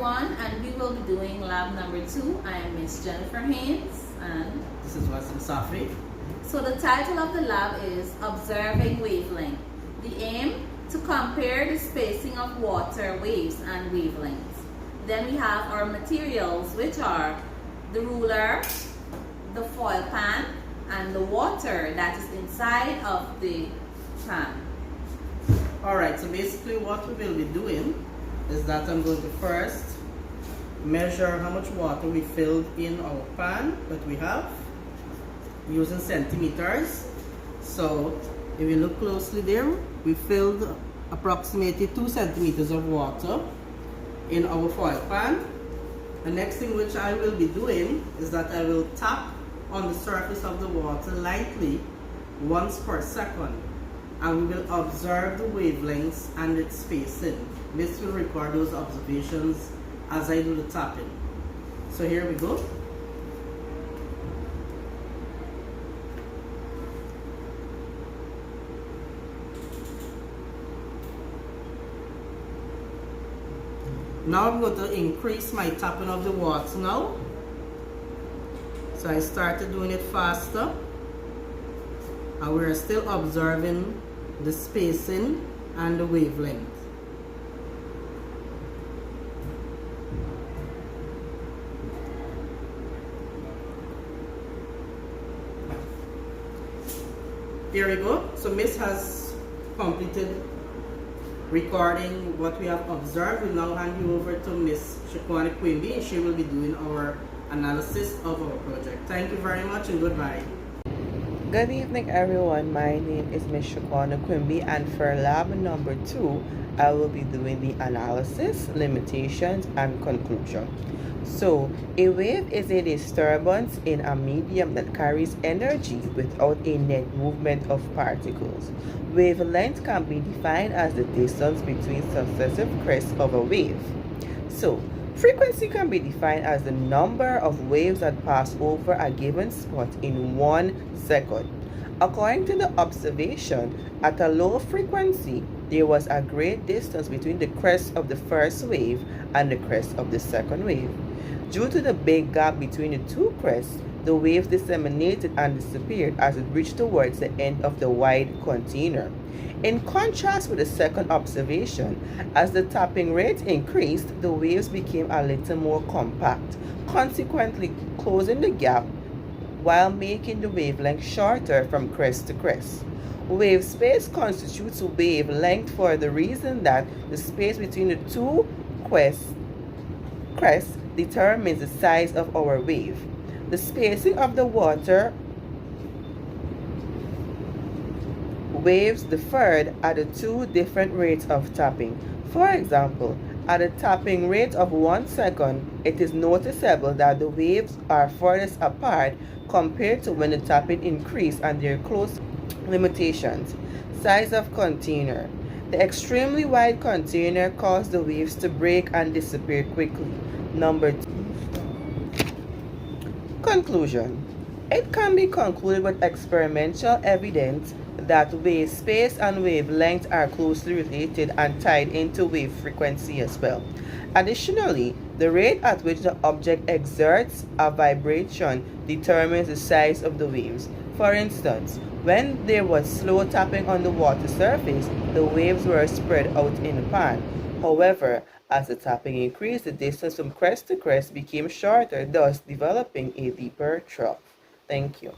everyone, and we will be doing lab number 2. I am Miss Jennifer Haynes, and this is Wasim Safi. So the title of the lab is Observing Wavelength. The aim to compare the spacing of water waves and wavelengths. Then we have our materials, which are the ruler, the foil pan, and the water that is inside of the pan. Alright, so basically what we will be doing is that I'm going to first measure how much water we filled in our pan that we have using centimeters. So if you look closely there, we filled approximately 2 centimeters of water in our foil pan. The next thing which I will be doing is that I will tap on the surface of the water lightly once per second, and we will observe the wavelengths and its spacing. This will record those observations as I do the tapping. So here we go. Now I'm going to increase my tapping of the water now. So I started doing it faster, and we're still observing the spacing and the wavelength. There we go. So Miss has completed recording what we have observed. We'll now hand you over to Miss Shaquana Quimby, and she will be doing our analysis of our project. Thank you very much and goodbye. Good evening, everyone. My name is Ms. Shaquana Quimby, and for lab number 2, I will be doing the analysis, limitations, and conclusion. So, a wave is a disturbance in a medium that carries energy without a net movement of particles. Wavelength can be defined as the distance between successive crests of a wave. So, frequency can be defined as the number of waves that pass over a given spot in 1 second. According to the observation, at a low frequency, there was a great distance between the crest of the first wave and the crest of the second wave. Due to the big gap between the two crests, the waves disseminated and disappeared as it reached towards the end of the wide container. In contrast with the second observation, as the tapping rate increased, the waves became a little more compact, consequently closing the gap while making the wavelength shorter from crest to crest. Wave space constitutes a wavelength for the reason that the space between the two crests determines the size of our wave. The spacing of the water waves differed at the 2 different rates of tapping. For example, at a tapping rate of 1 second, it is noticeable that the waves are furthest apart compared to when the tapping increased, and their close limitations. Size of container. The extremely wide container caused the waves to break and disappear quickly. Number 2. Conclusion. It can be concluded with experimental evidence that wave space and wavelength are closely related and tied into wave frequency as well. Additionally, the rate at which the object exerts a vibration determines the size of the waves. For instance, when there was slow tapping on the water surface, the waves were spread out in the pan. However, as the tapping increased, the distance from crest to crest became shorter, thus developing a deeper trough. Thank you.